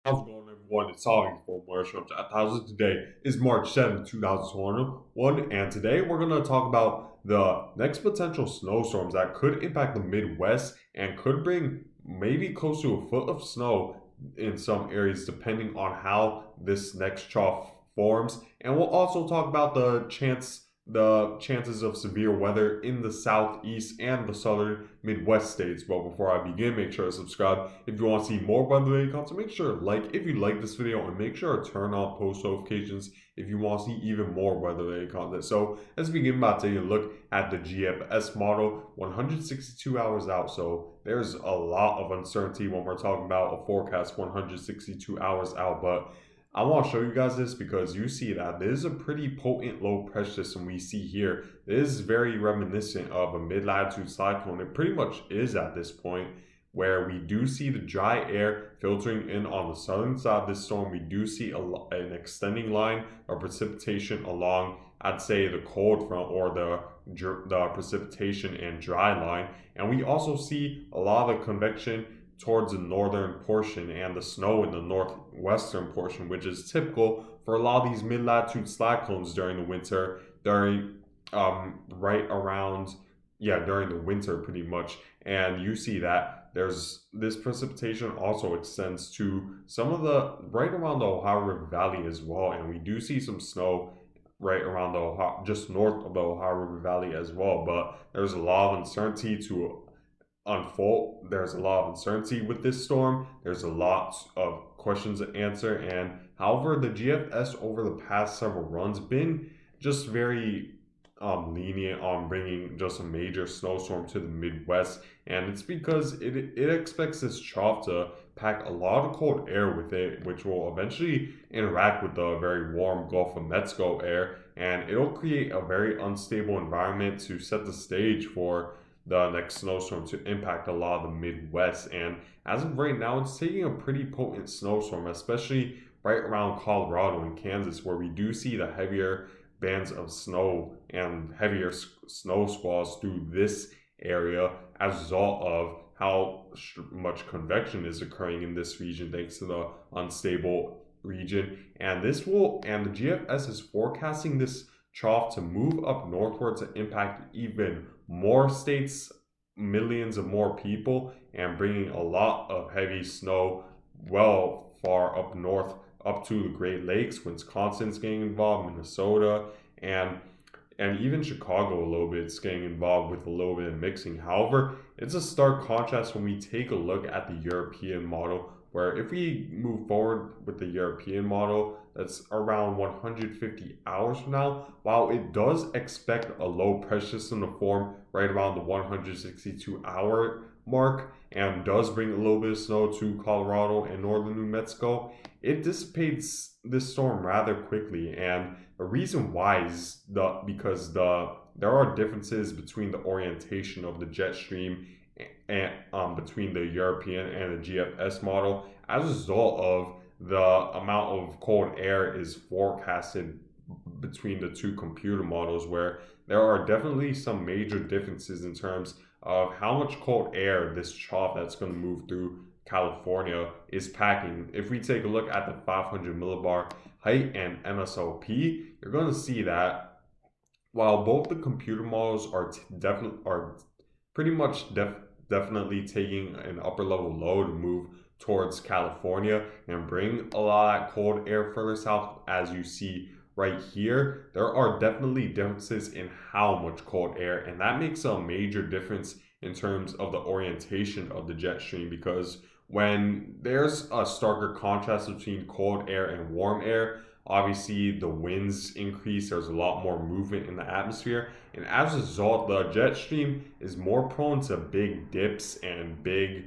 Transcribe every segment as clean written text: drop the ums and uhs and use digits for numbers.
How's it going, everyone? It's Solving for Marshall 1000. Today is March 7th, 2021, and today we're going to talk about the next potential snowstorms that could impact the Midwest and could bring maybe close to a foot of snow in some areas, depending on how this next trough forms. And we'll also talk about the chances of severe weather in the southeast and the southern Midwest states. But before I begin, make sure to subscribe if you want to see more weather-related content. Make sure to like if you like this video, and make sure to turn on post notifications if you want to see even more weather-related content. So let's begin by taking a look at the GFS model 162 hours out. So there's a lot of uncertainty when we're talking about a forecast 162 hours out, but I want to show you guys this because you see that this is a pretty potent low pressure system we see here. This is very reminiscent of a mid-latitude cyclone. It pretty much is at this point, where we do see the dry air filtering in on the southern side of this storm. We do see an extending line of precipitation along, I'd say, the cold front or the precipitation and dry line. And we also see a lot of the convection towards the northern portion and the snow in the northwestern portion, which is typical for a lot of these mid-latitude cyclones during the winter, during right around during the winter pretty much. And you see that there's this precipitation also extends to some of the right around the Ohio River Valley as well, and we do see some snow right around the Ohio, just north of the Ohio River Valley as well. But there's a lot of uncertainty to unfold. There's a lot of uncertainty with this storm. There's a lot of questions to answer. And however, the GFS over the past several runs been just very lenient on bringing just a major snowstorm to the Midwest, and it's because it expects this trough to pack a lot of cold air with it, which will eventually interact with the very warm Gulf of Mexico air, and it'll create a very unstable environment to set the stage for the next snowstorm to impact a lot of the Midwest. And as of right now, it's taking a pretty potent snowstorm, especially right around Colorado and Kansas, where we do see the heavier bands of snow and heavier snow squalls through this area as a result of how much convection is occurring in this region thanks to the unstable region. And the GFS is forecasting this trough to move up northward to impact even more states, millions of more people, and bringing a lot of heavy snow well far up north, up to the Great Lakes. Wisconsin's getting involved, Minnesota, and even Chicago a little bit is getting involved with a little bit of mixing. However, it's a stark contrast when we take a look at the European model, where if we move forward with the European model, that's around 150 hours from now, while it does expect a low pressure system to form right around the 162-hour mark and does bring a little bit of snow to Colorado and northern New Mexico, it dissipates this storm rather quickly. And the reason why is because there are differences between the orientation of the jet stream and between the European and the GFS model as a result of the amount of cold air is forecasted between the two computer models, where there are definitely some major differences in terms of how much cold air this trough that's going to move through California is packing. If we take a look at the 500 millibar height and MSOP, you're going to see that while both the computer models are pretty much definitely taking an upper level low to move towards California and bring a lot of that cold air further south, as you see right here, there are definitely differences in how much cold air, and that makes a major difference in terms of the orientation of the jet stream, because when there's a starker contrast between cold air and warm air, obviously the winds increase, there's a lot more movement in the atmosphere, and as a result, the jet stream is more prone to big dips and big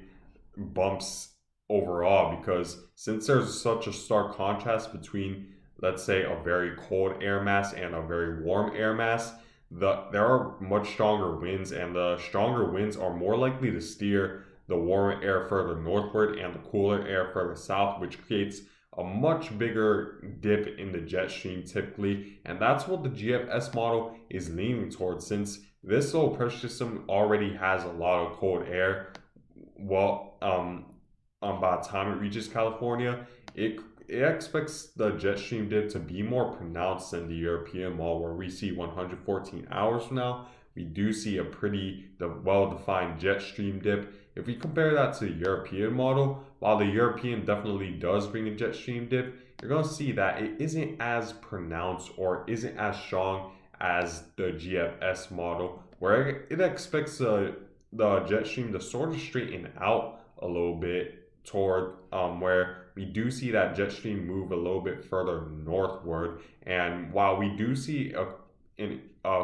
bumps overall, because since there's such a stark contrast between, let's say, a very cold air mass and a very warm air mass, there are much stronger winds, and the stronger winds are more likely to steer the warmer air further northward and the cooler air further south, which creates a much bigger dip in the jet stream typically. And that's what the GFS model is leaning towards, since this low pressure system already has a lot of cold air. Well, by the time it reaches California, it it expects the jet stream dip to be more pronounced than the European model, where we see 114 hours from now. We do see a pretty well defined jet stream dip. If we compare that to the European model, while the European definitely does bring a jet stream dip, you're going to see that it isn't as pronounced or isn't as strong as the GFS model, where it expects the jet stream to sort of straighten out a little bit toward where we do see that jet stream move a little bit further northward. And while we do see a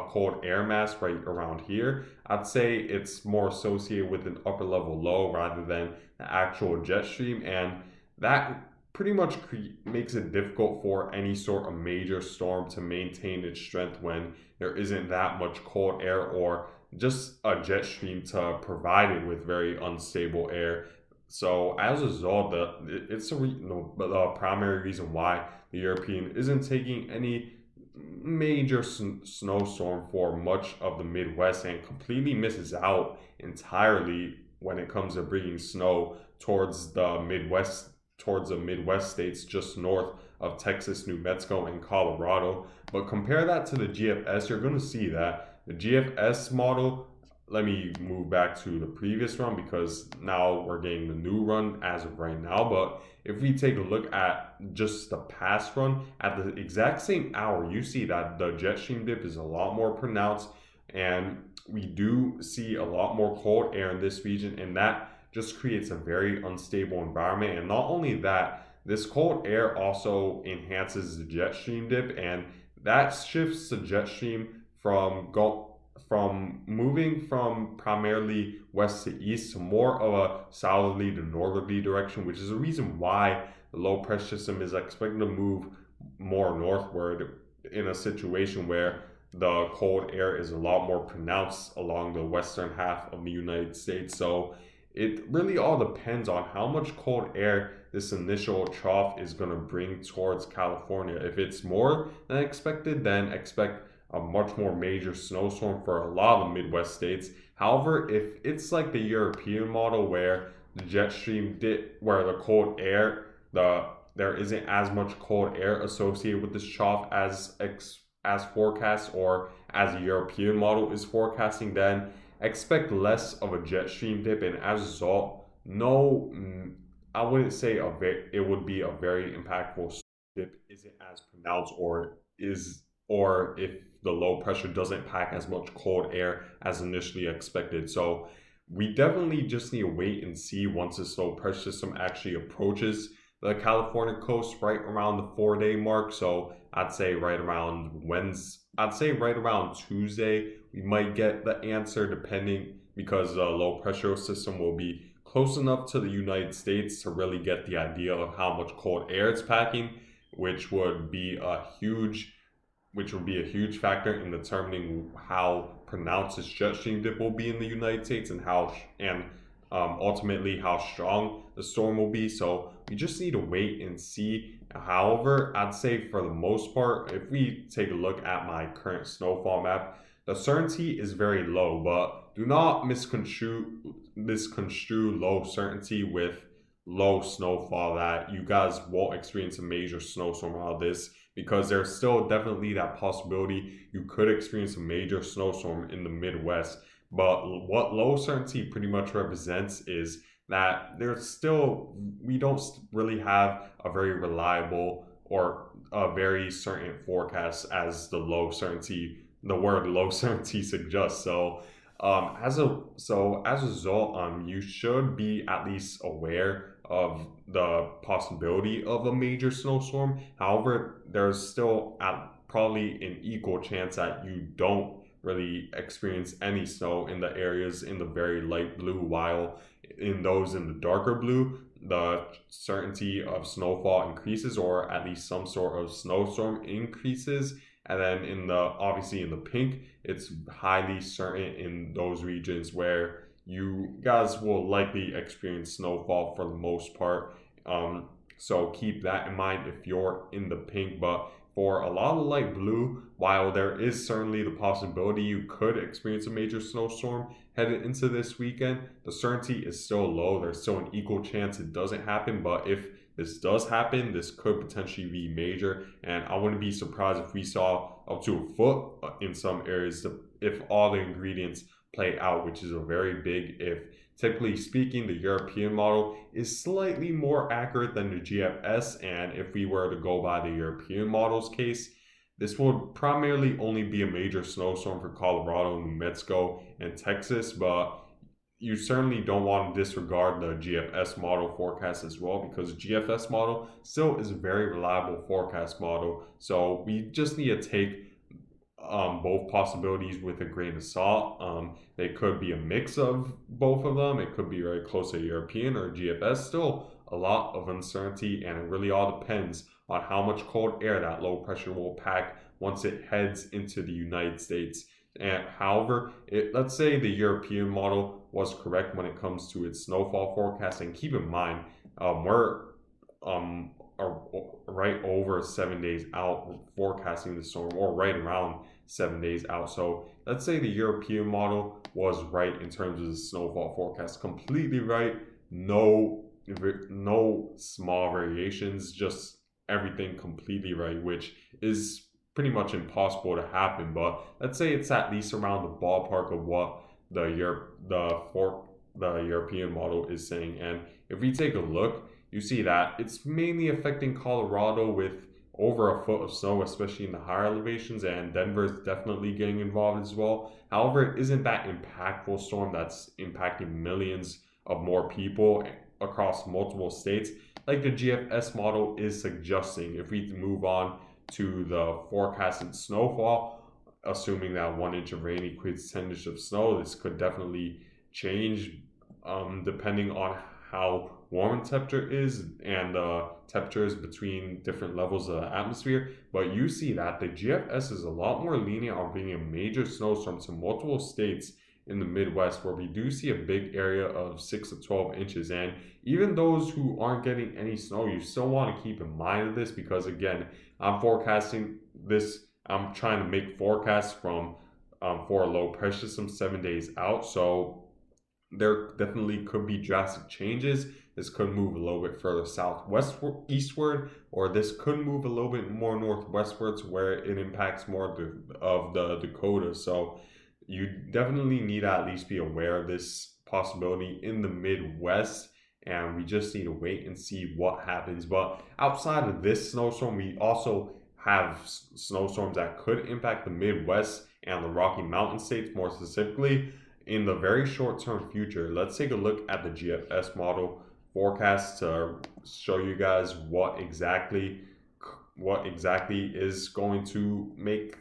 cold air mass right around here, I'd say it's more associated with an upper level low rather than the actual jet stream. And that pretty much makes it difficult for any sort of major storm to maintain its strength when there isn't that much cold air or just a jet stream to provide it with very unstable air. So as a result, the primary reason why the European isn't taking any major snowstorm for much of the Midwest and completely misses out entirely when it comes to bringing snow towards the Midwest states just north of Texas, New Mexico, and Colorado. But compare that to the GFS, you're going to see that the GFS model. Let me move back to the previous run because now we're getting the new run as of right now. But if we take a look at just the past run at the exact same hour, you see that the jet stream dip is a lot more pronounced, and we do see a lot more cold air in this region, and that just creates a very unstable environment. And not only that, this cold air also enhances the jet stream dip, and that shifts the jet stream from moving from primarily west to east to more of a southerly to northerly direction, which is the reason why the low pressure system is expected to move more northward in a situation where the cold air is a lot more pronounced along the western half of the United States. So it really all depends on how much cold air this initial trough is going to bring towards California. If it's more than expected, then expect a much more major snowstorm for a lot of the Midwest states. However, if it's like the European model where the jet stream where the cold air, there isn't as much cold air associated with this trough as forecast or as the European model is forecasting, then expect less of a jet stream dip, and as a result, no, I wouldn't say it would be a very impactful dip. Isn't as pronounced, or if the low pressure doesn't pack as much cold air as initially expected. So we definitely just need to wait and see once this low pressure system actually approaches the California coast right around the 4 day mark. So I'd say right around Tuesday, we might get the answer depending, because the low pressure system will be close enough to the United States to really get the idea of how much cold air it's packing, which would be a huge factor in determining how pronounced this jet stream dip will be in the United States and ultimately how strong the storm will be. So we just need to wait and see. However, I'd say for the most part, if we take a look at my current snowfall map, the certainty is very low, but do not misconstrue low certainty with low snowfall that you guys won't experience a major snowstorm out of this, because there's still definitely that possibility you could experience a major snowstorm in the Midwest. But what low certainty pretty much represents is that we don't really have a very reliable or a very certain forecast as the word low certainty suggests. So as a result, you should be at least aware of the possibility of a major snowstorm. However, there's still probably an equal chance that you don't really experience any snow in the areas in the very light blue, while in those in the darker blue, the certainty of snowfall increases, or at least some sort of snowstorm increases. And then obviously in the pink, it's highly certain in those regions where you guys will likely experience snowfall for the most part. So keep that in mind if you're in the pink. But for a lot of light blue, while there is certainly the possibility you could experience a major snowstorm headed into this weekend, the certainty is still low. There's still an equal chance it doesn't happen. But if this does happen, this could potentially be major, and I wouldn't be surprised if we saw up to a foot in some areas if all the ingredients play out, which is a very big if. Typically speaking, the European model is slightly more accurate than the GFS, and if we were to go by the European model's case, this would primarily only be a major snowstorm for Colorado, New Mexico, and Texas, but you certainly don't want to disregard the GFS model forecast as well, because GFS model still is a very reliable forecast model. So we just need to take both possibilities with a grain of salt. They could be a mix of both of them. It could be very close to European or GFS. Still a lot of uncertainty, and it really all depends on how much cold air that low pressure will pack once it heads into the United States. And however, let's say the European model was correct when it comes to its snowfall forecast. And keep in mind, we're are right over 7 days out forecasting the storm, or right around 7 days out. So let's say the European model was right in terms of the snowfall forecast, completely right, no small variations, just everything completely right, which is pretty much impossible to happen. But let's say it's at least around the ballpark of what the European model is saying. And if we take a look, you see that it's mainly affecting Colorado with over a foot of snow, especially in the higher elevations, and Denver is definitely getting involved as well. However, it isn't that impactful storm that's impacting millions of more people across multiple states, like the GFS model is suggesting. If we move on to the forecasted snowfall, assuming that 1 inch of rain equates 10 inches of snow, this could definitely change depending on how warm temperature is and temperatures between different levels of the atmosphere. But you see that the GFS is a lot more lenient on being a major snowstorm to multiple states in the Midwest, where we do see a big area of 6 to 12 inches. And even those who aren't getting any snow, you still want to keep in mind of this, because again, I'm forecasting this. I'm trying to make forecasts from for a low pressure system 7 days out. So there definitely could be drastic changes. This could move a little bit further southwest eastward, or this could move a little bit more northwestward to where it impacts more of the Dakotas. So you definitely need to at least be aware of this possibility in the Midwest, and we just need to wait and see what happens. But outside of this snowstorm, we also have snowstorms that could impact the Midwest and the Rocky Mountain states more specifically in the very short term future. Let's take a look at the GFS model forecast to show you guys what exactly is going to make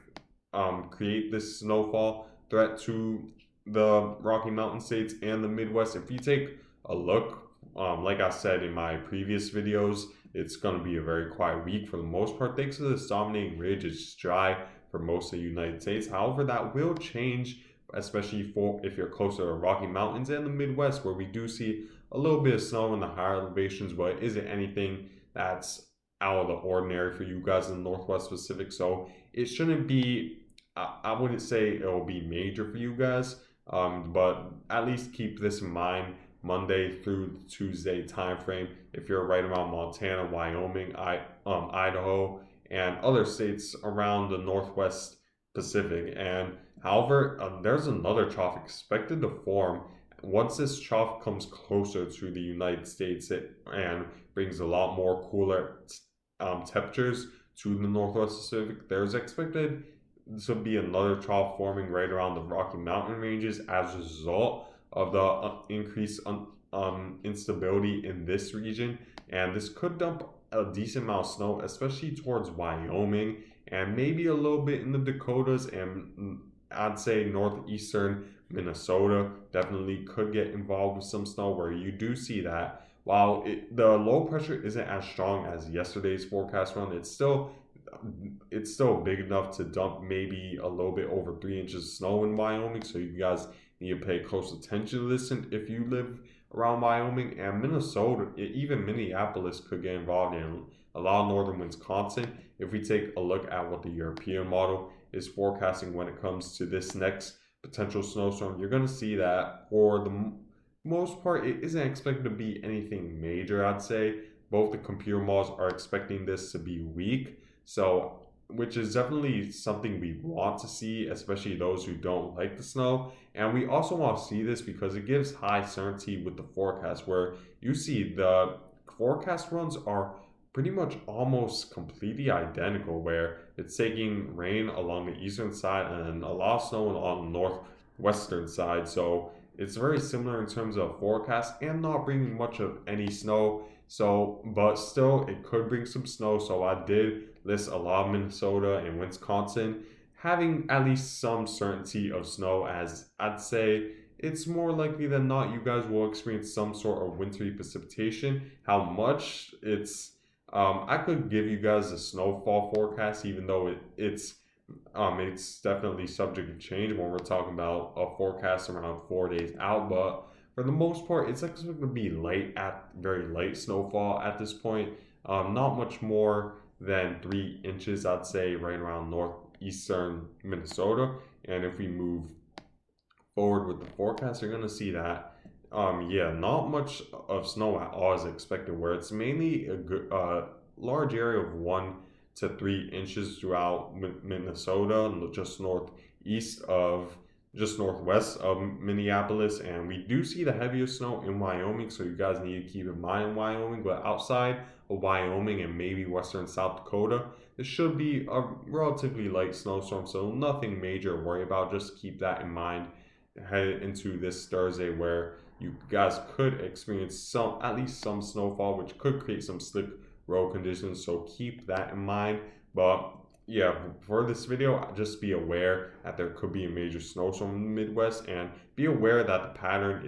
create this snowfall threat to the Rocky Mountain states and the Midwest. If you take a look, like I said in my previous videos, it's going to be a very quiet week for the most part, thanks to this dominating ridge. It's dry for most of the United States. However, that will change, especially for if you're closer to the Rocky Mountains and the Midwest, where we do see a little bit of snow in the higher elevations, but it isn't anything that's out of the ordinary for you guys in the Northwest Pacific. So it shouldn't be, I wouldn't say it will be major for you guys, but at least keep this in mind Monday through Tuesday timeframe. If you're right around Montana, Wyoming, Idaho, and other states around the Northwest Pacific. And however, there's another trough expected to form once this trough comes closer to the United States and brings a lot more cooler temperatures to the Northwest Pacific. There's expected to be another trough forming right around the Rocky Mountain ranges as a result of the increased instability in this region. And this could dump a decent amount of snow, especially towards Wyoming and maybe a little bit in the Dakotas, and I'd say northeastern Minnesota definitely could get involved with some snow, where you do see that while the low pressure isn't as strong as yesterday's forecast run, it's still big enough to dump maybe a little bit over 3 inches of snow in Wyoming. So you guys need to pay close attention to this, and if you live around Wyoming and Minnesota, even Minneapolis could get involved in a lot of northern Wisconsin. If we take a look at what the European model is forecasting when it comes to this next potential snowstorm, you're going to see that for the most part, it isn't expected to be anything major, I'd say. both the computer models are expecting this to be weak. So, which is definitely something we want to see, especially those who don't like the snow. And we also want to see this because it gives high certainty with the forecast, where you see the forecast runs are pretty much almost completely identical, where it's taking rain along the eastern side and a lot of snow on the northwestern side. So it's very similar in terms of forecast and not bringing much of any snow. So, but still, it could bring some snow. So I did list a lot of Minnesota and Wisconsin having at least some certainty of snow, as I'd say it's more likely than not you guys will experience some sort of wintry precipitation. How much I could give you guys a snowfall forecast, even though it's definitely subject to change when we're talking about a forecast around 4 days out. But for the most part, it's expected to be very late snowfall at this point. Not much more than 3 inches, I'd say, right around northeastern Minnesota. And if we move forward with the forecast, you're gonna see that yeah, not much of snow at all is expected, where it's mainly a large area of 1 to 3 inches throughout Minnesota, just northwest of Minneapolis. And we do see the heaviest snow in Wyoming, so you guys need to keep in mind in Wyoming. But outside of Wyoming and maybe western South Dakota, this should be a relatively light snowstorm, so nothing major to worry about. Just keep that in mind headed into this Thursday, where you guys could experience at least some snowfall, which could create some slick road conditions. So keep that in mind. But yeah, for this video, just be aware that there could be a major snowstorm in the Midwest, and be aware that the pattern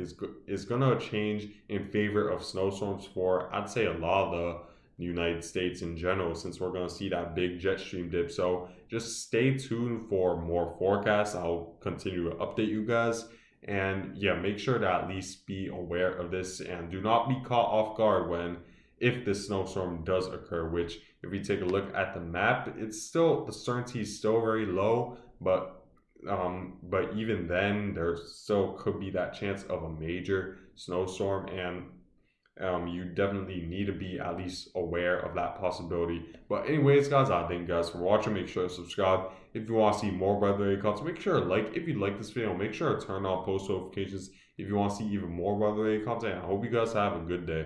is gonna change in favor of snowstorms for, I'd say, a lot of the United States in general, since we're gonna see that big jet stream dip. So just stay tuned for more forecasts. I'll continue to update you guys. And yeah, make sure to at least be aware of this and do not be caught off guard if this snowstorm does occur, which if you take a look at the map, the certainty is still very low, but even then there still could be that chance of a major snowstorm. And you definitely need to be at least aware of that possibility. But anyways, guys, I thank you guys for watching. Make sure to subscribe if you want to see more weather-related content. Make sure to like if you like this video. Make sure to turn on post notifications if you want to see even more weather-related content. I hope you guys have a good day.